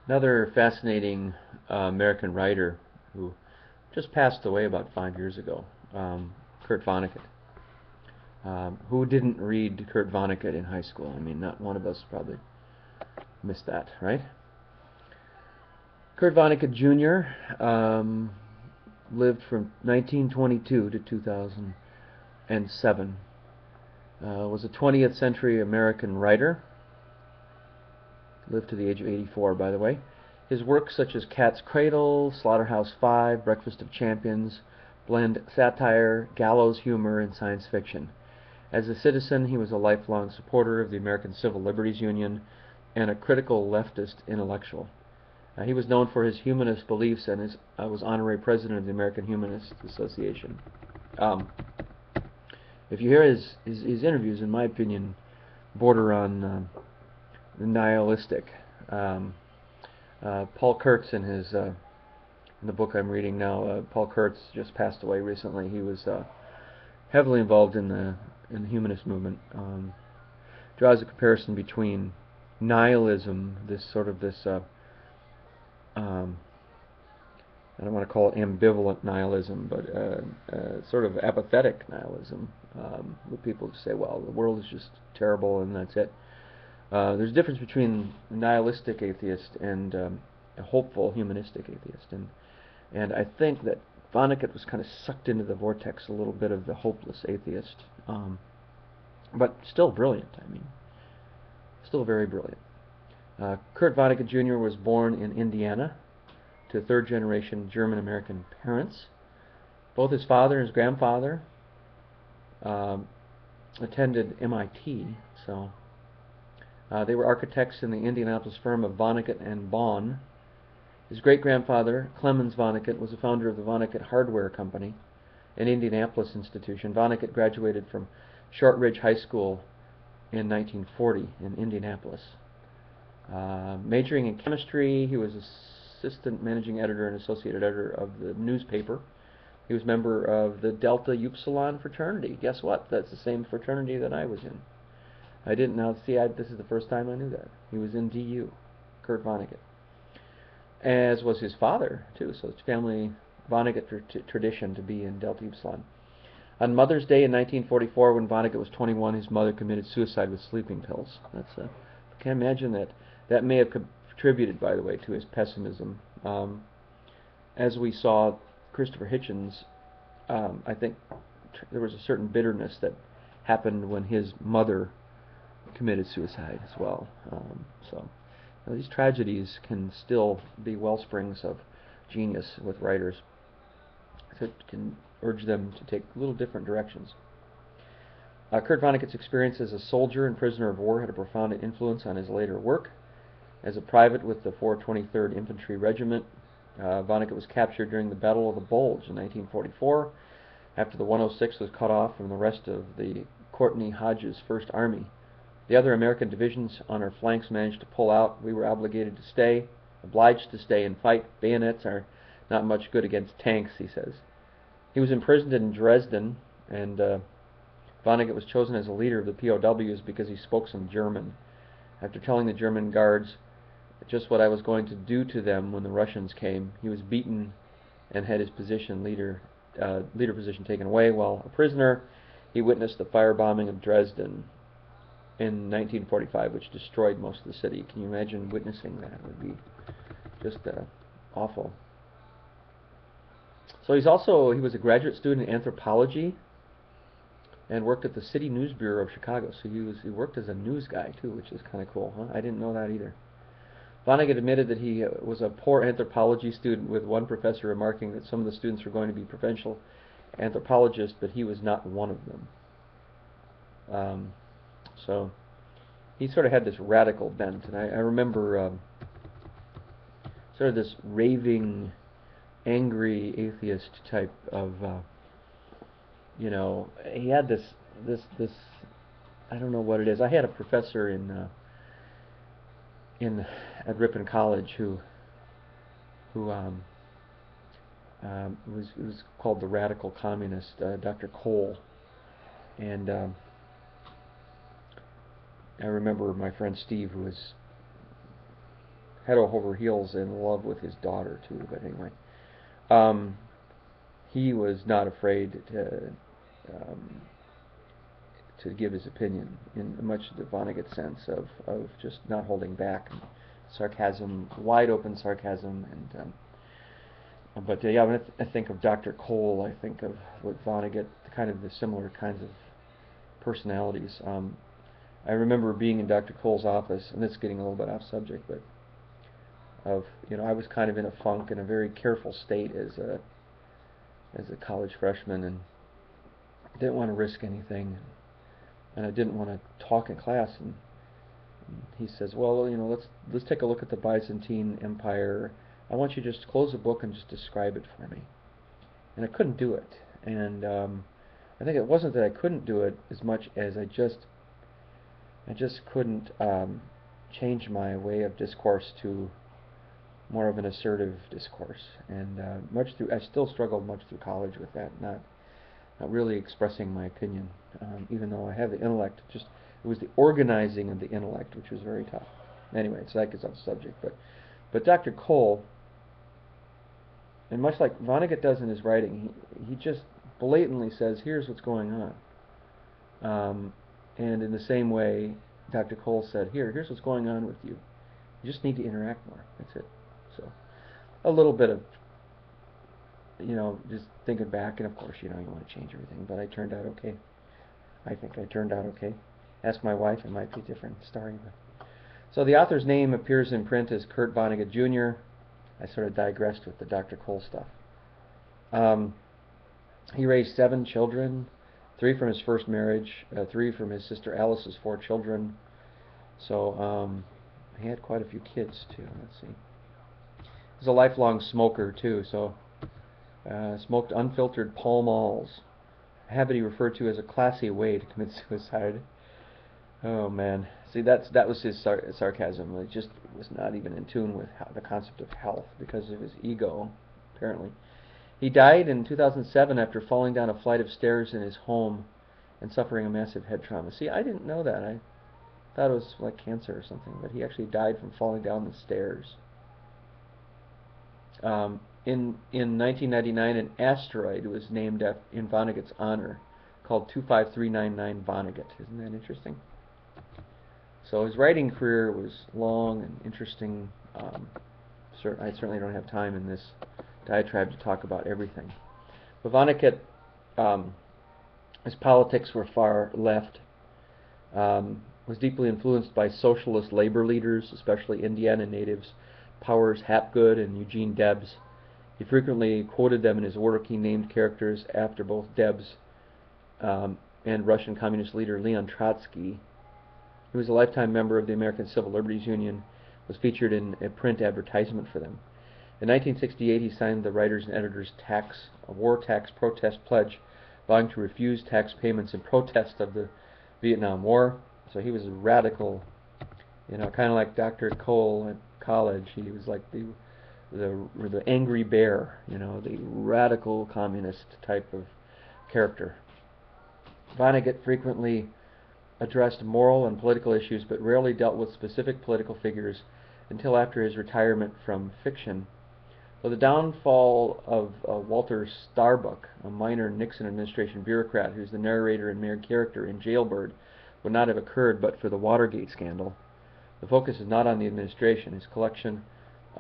Another fascinating American writer who just passed away about 5 years ago, Kurt Vonnegut. Who didn't read Kurt Vonnegut in high school? I mean, not one of us probably missed that, right? Kurt Vonnegut Jr. Lived from 1922 to 2007. Was a 20th century American writer. Lived to the age of 84, by the way. His works such as Cat's Cradle, Slaughterhouse-Five, Breakfast of Champions blend satire, gallows humor, and science fiction. As a citizen, he was a lifelong supporter of the American Civil Liberties Union and a critical leftist intellectual. He was known for his humanist beliefs and was honorary president of the American Humanist Association. If you hear his interviews, in my opinion, border on nihilistic. Paul Kurtz in the book I'm reading now, Paul Kurtz just passed away recently. He was heavily involved in the humanist movement. Draws a comparison between nihilism, I don't want to call it ambivalent nihilism, but sort of apathetic nihilism, where people say, well, the world is just terrible and that's it. There's a difference between a nihilistic atheist and a hopeful humanistic atheist, and I think that Vonnegut was kind of sucked into the vortex a little bit of the hopeless atheist, but still brilliant. I mean, still very brilliant. Kurt Vonnegut Jr. was born in Indiana to third-generation German-American parents. Both his father and his grandfather attended MIT, so they were architects in the Indianapolis firm of Vonnegut and Bonn. His great-grandfather, Clemens Vonnegut, was the founder of the Vonnegut Hardware Company, an Indianapolis institution. Vonnegut graduated from Shortridge High School in 1940 in Indianapolis. Majoring in chemistry, he was assistant managing editor and associate editor of the newspaper. He was a member of the Delta Upsilon fraternity. Guess what? That's the same fraternity that I was in. I didn't know. See, this is the first time I knew that. He was in DU, Kurt Vonnegut. As was his father, too. So it's family Vonnegut tradition to be in Delta Upsilon. On Mother's Day in 1944, when Vonnegut was 21, his mother committed suicide with sleeping pills. I can't imagine that. That may have contributed, by the way, to his pessimism. As we saw Christopher Hitchens, I think there was a certain bitterness that happened when his mother committed suicide as well. So these tragedies can still be wellsprings of genius with writers. It can urge them to take little different directions. Kurt Vonnegut's experience as a soldier and prisoner of war had a profound influence on his later work. As a private with the 423rd Infantry Regiment, Vonnegut was captured during the Battle of the Bulge in 1944, after the 106th was cut off from the rest of the Courtney Hodges 1st Army. The other American divisions on our flanks managed to pull out. We were obliged to stay and fight. Bayonets are not much good against tanks, he says. He was imprisoned in Dresden, and Vonnegut was chosen as a leader of the POWs because he spoke some German. After telling the German guards just what I was going to do to them when the Russians came, he was beaten and had his leader position taken away. While a prisoner, he witnessed the firebombing of Dresden in 1945, which destroyed most of the city. Can you imagine witnessing that? It would be just awful. So he was a graduate student in anthropology and worked at the City News Bureau of Chicago. So he worked as a news guy too, which is kind of cool, huh? I didn't know that either. Vonnegut admitted that he was a poor anthropology student, with one professor remarking that some of the students were going to be professional anthropologists, but he was not one of them. So he sort of had this radical bent, and I remember sort of this raving, angry atheist type of, he had this, I don't know what it is. I had a professor at Ripon College who was called the radical communist, Dr. Cole, and I remember my friend Steve, who was head over heels in love with his daughter too. But anyway, um, he was not afraid um, to give his opinion in much the Vonnegut sense of just not holding back, and sarcasm, wide open sarcasm, and but yeah, when I think of Dr. Cole, I think of what Vonnegut, kind of the similar kinds of personalities. I remember being in Dr. Cole's office, and this is getting a little bit off subject, but I was kind of in a funk, in a very careful state as a college freshman, and didn't want to risk anything, and I didn't want to talk in class. And he says, "Well, let's take a look at the Byzantine Empire. I want you to just close the book and just describe it for me." And I couldn't do it, and I think it wasn't that I couldn't do it as much as I just couldn't change my way of discourse to more of an assertive discourse. And I still struggled much through college with that, not really expressing my opinion, even though I have the intellect. It was the organizing of the intellect which was very tough. Anyway, so that gets off the subject. But Dr. Cole, and much like Vonnegut does in his writing, he just blatantly says, "Here's what's going on." And in the same way, Dr. Cole said, here's what's going on with you. You just need to interact more. That's it. So a little bit of, just thinking back, and of course, you want to change everything, but I turned out okay. I think I turned out okay. Ask my wife, it might be a different story. So the author's name appears in print as Kurt Vonnegut Jr. I sort of digressed with the Dr. Cole stuff. He raised 7 children, 3 from his first marriage, 3 from his sister Alice's 4 children. So he had quite a few kids too. Let's see. He's a lifelong smoker too. So smoked unfiltered Pall Malls, a habit he referred to as a classy way to commit suicide. Oh man, see that was his sarcasm. It just was not even in tune with the concept of health because of his ego, apparently. He died in 2007 after falling down a flight of stairs in his home and suffering a massive head trauma. See, I didn't know that. I thought it was like cancer or something, but he actually died from falling down the stairs. In 1999, an asteroid was named in Vonnegut's honor, called 25399 Vonnegut. Isn't that interesting? So his writing career was long and interesting. I certainly don't have time in this diatribe to talk about everything. But Vonnegut, his politics were far left, was deeply influenced by socialist labor leaders, especially Indiana natives, Powers Hapgood and Eugene Debs. He frequently quoted them in his work. He named characters after both Debs and Russian communist leader Leon Trotsky. He was a lifetime member of the American Civil Liberties Union, was featured in a print advertisement for them. In 1968, he signed the Writers and Editors War Tax Protest Pledge, vowing to refuse tax payments in protest of the Vietnam War. So he was a radical, kind of like Dr. Cole at college. He was like the angry bear, the radical communist type of character. Vonnegut frequently addressed moral and political issues, but rarely dealt with specific political figures until after his retirement from fiction. So the downfall of Walter Starbuck, a minor Nixon administration bureaucrat who's the narrator and main character in Jailbird, would not have occurred but for the Watergate scandal. The focus is not on the administration. His collection,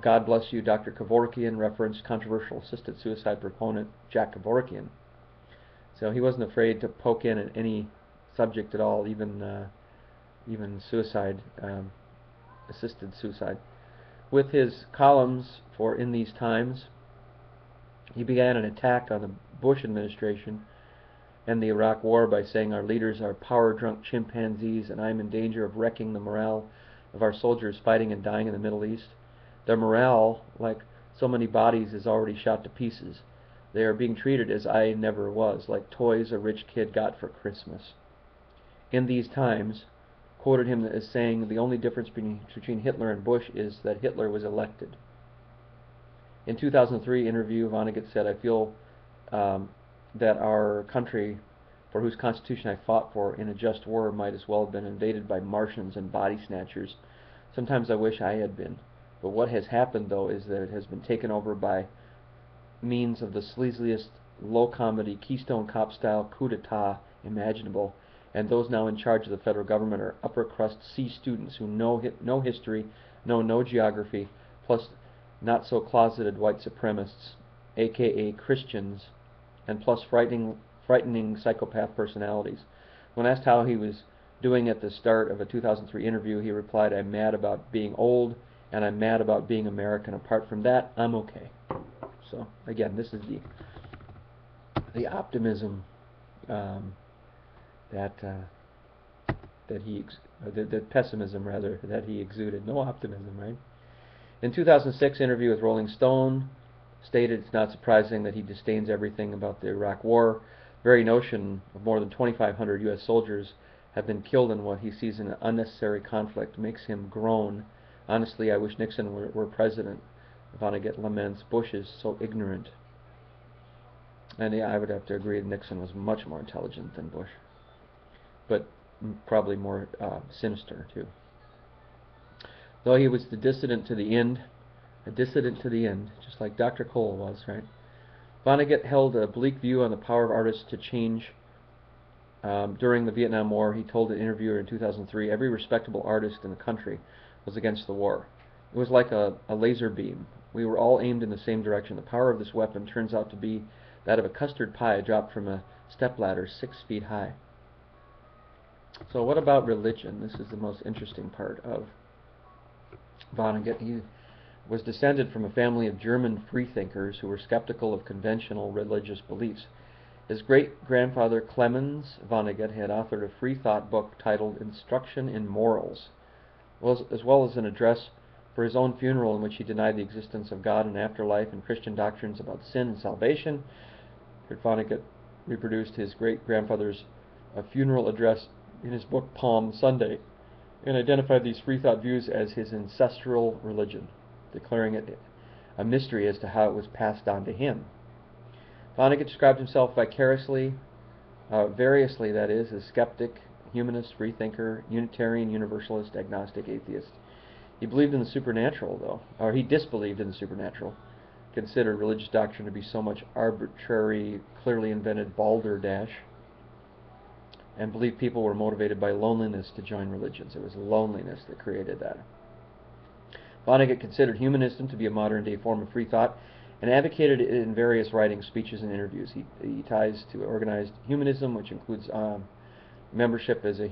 God Bless You, Dr. Kevorkian, referenced controversial assisted suicide proponent Jack Kevorkian. So he wasn't afraid to poke in at any subject at all, even suicide, assisted suicide. With his columns for In These Times, he began an attack on the Bush administration and the Iraq War by saying our leaders are power-drunk chimpanzees and I'm in danger of wrecking the morale of our soldiers fighting and dying in the Middle East. Their morale, like so many bodies, is already shot to pieces. They are being treated as I never was, like toys a rich kid got for Christmas. In These Times quoted him as saying the only difference between Hitler and Bush is that Hitler was elected. In 2003 interview, Vonnegut said, I feel that our country, for whose constitution I fought for in a just war, might as well have been invaded by Martians and body snatchers. Sometimes I wish I had been. But what has happened, though, is that it has been taken over by means of the sleaziest low-comedy Keystone Cop-style coup d'etat imaginable, and those now in charge of the federal government are upper-crust C students who know no history, know no geography, plus not-so-closeted white supremacists, aka Christians, and plus frightening psychopath personalities. When asked how he was doing at the start of a 2003 interview, he replied, "I'm mad about being old, and I'm mad about being American. Apart from that, I'm okay." So again, this is the optimism that the pessimism rather that he exuded. No optimism, right? In 2006 interview with Rolling Stone, stated it's not surprising that he disdains everything about the Iraq War. The very notion of more than 2,500 U.S. soldiers have been killed in what he sees as an unnecessary conflict makes him groan. Honestly, I wish Nixon were president. Vonnegut laments, Bush is so ignorant. And yeah, I would have to agree that Nixon was much more intelligent than Bush, but probably more sinister too. Though he was the dissident to the end, a dissident to the end, just like Dr. Cole was, right? Vonnegut held a bleak view on the power of artists to change during the Vietnam War. He told an interviewer in 2003, every respectable artist in the country was against the war. It was like a laser beam. We were all aimed in the same direction. The power of this weapon turns out to be that of a custard pie dropped from a stepladder 6 feet high. So what about religion? This is the most interesting part of Vonnegut. He was descended from a family of German freethinkers who were skeptical of conventional religious beliefs. His great-grandfather Clemens Vonnegut had authored a free thought book titled Instruction in Morals, as well as an address for his own funeral in which he denied the existence of God and afterlife and Christian doctrines about sin and salvation. Vonnegut reproduced his great-grandfather's funeral address in his book Palm Sunday and identified these free thought views as his ancestral religion, declaring it a mystery as to how it was passed on to him. Vonnegut described himself variously, that is, as skeptic, humanist, freethinker, Unitarian, Universalist, agnostic, atheist. He believed in the supernatural, though, or he disbelieved in the supernatural, considered religious doctrine to be so much arbitrary, clearly invented balderdash, and believed people were motivated by loneliness to join religions. It was loneliness that created that. Vonnegut considered humanism to be a modern-day form of free thought and advocated it in various writings, speeches, and interviews. He ties to organized humanism, which includes membership as a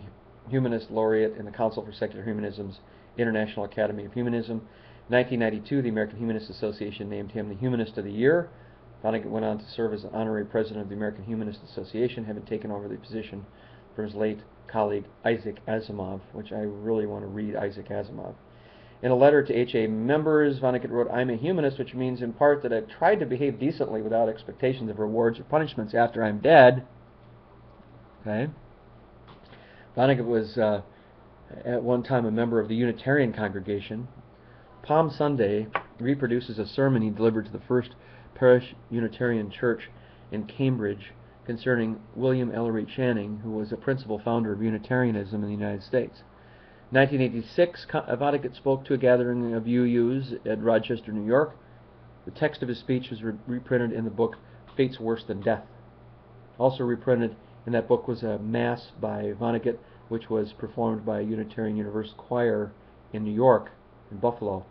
humanist laureate in the Council for Secular Humanism's International Academy of Humanism. In 1992, the American Humanist Association named him the Humanist of the Year. Vonnegut went on to serve as an honorary president of the American Humanist Association, having taken over the position from his late colleague Isaac Asimov, which I really want to read Isaac Asimov. In a letter to HA members, Vonnegut wrote, "I'm a humanist, which means in part that I've tried to behave decently without expectations of rewards or punishments after I'm dead." Okay. Vonnegut was at one time a member of the Unitarian congregation. Palm Sunday reproduces a sermon he delivered to the First Parish Unitarian Church in Cambridge concerning William Ellery Channing, who was a principal founder of Unitarianism in the United States. In 1986, Vonnegut spoke to a gathering of UUs at Rochester, New York. The text of his speech was reprinted in the book Fate's Worse Than Death. Also reprinted in that book was a Mass by Vonnegut, which was performed by a Unitarian Universal Choir in New York, in Buffalo.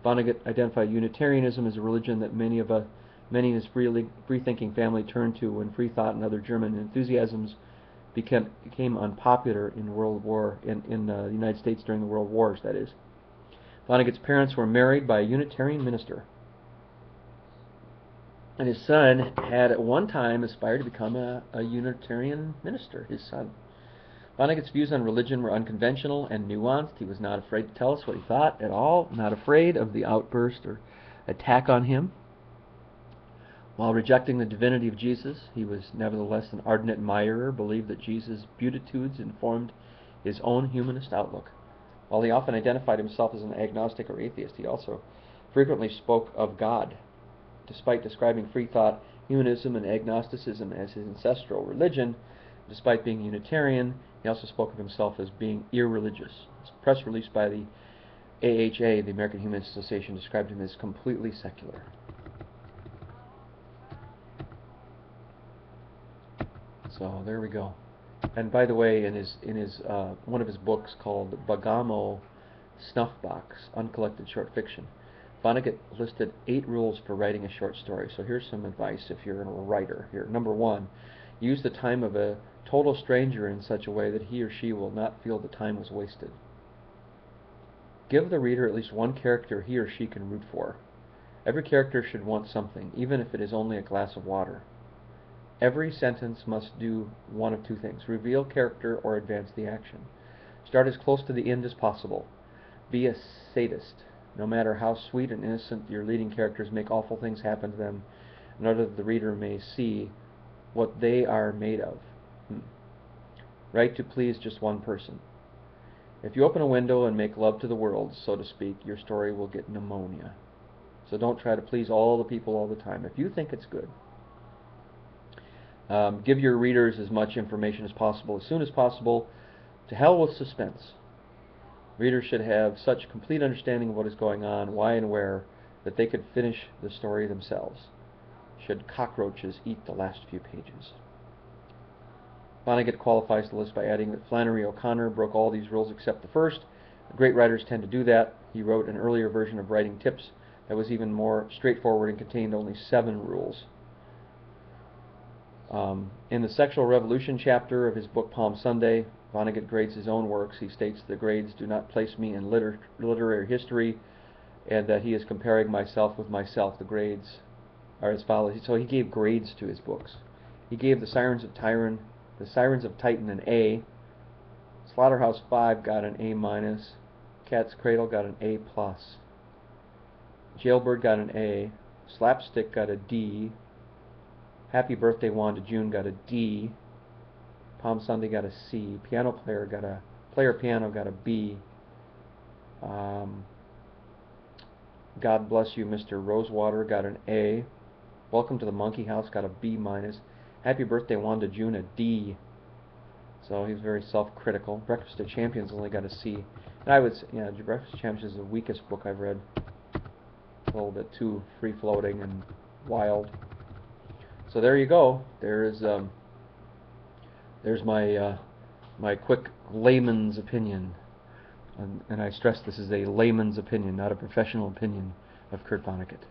Vonnegut identified Unitarianism as a religion that many in his free-thinking family turned to when free thought and other German enthusiasms became unpopular in the United States during the World Wars, that is. Vonnegut's parents were married by a Unitarian minister, and his son had at one time aspired to become a Unitarian minister, his son. Vonnegut's views on religion were unconventional and nuanced. He was not afraid to tell us what he thought at all, not afraid of the outburst or attack on him. While rejecting the divinity of Jesus, he was nevertheless an ardent admirer, believed that Jesus' beatitudes informed his own humanist outlook. While he often identified himself as an agnostic or atheist, he also frequently spoke of God. Despite describing free thought, humanism, and agnosticism as his ancestral religion, despite being Unitarian, he also spoke of himself as being irreligious. His press release by the AHA, the American Humanist Association, described him as completely secular. So there we go. And by the way, in his one of his books called Bagamo Snuffbox, Uncollected Short Fiction, Vonnegut listed 8 rules for writing a short story. So here's some advice if you're a writer. Here, number 1, use the time of a total stranger in such a way that he or she will not feel the time was wasted. Give the reader at least one character he or she can root for. Every character should want something, even if it is only a glass of water. Every sentence must do one of 2 things: reveal character or advance the action. Start as close to the end as possible. Be a sadist. No matter how sweet and innocent your leading characters make awful things happen to them, in order that the reader may see what they are made of. Write to please just one person. If you open a window and make love to the world, so to speak, your story will get pneumonia. So don't try to please all the people all the time. If you think it's good, give your readers as much information as possible, as soon as possible. To hell with suspense. Readers should have such complete understanding of what is going on, why and where, that they could finish the story themselves, should cockroaches eat the last few pages. Vonnegut qualifies the list by adding that Flannery O'Connor broke all these rules except the first. Great writers tend to do that. He wrote an earlier version of Writing Tips that was even more straightforward and contained only 7 rules. In the Sexual Revolution chapter of his book Palm Sunday, Vonnegut grades his own works. He states the grades do not place me in literary history, and that he is comparing myself with myself. The grades are as follows. So he gave grades to his books. He gave The Sirens of Titan an A. Slaughterhouse 5 got an A-. Cat's Cradle got an A+. Jailbird got an A. Slapstick got a D. Happy Birthday Wanda June got a D. Palm Sunday got a C. Piano Player Piano got a B. God Bless You Mr. Rosewater got an A. Welcome to the Monkey House got a B-. Happy Birthday Wanda June a D. So he's very self-critical. Breakfast of Champions only got a C. And I would say, Breakfast of Champions is the weakest book I've read. It's a little bit too free-floating and wild. So there you go. There's my my quick layman's opinion, and I stress this is a layman's opinion, not a professional opinion of Kurt Vonnegut.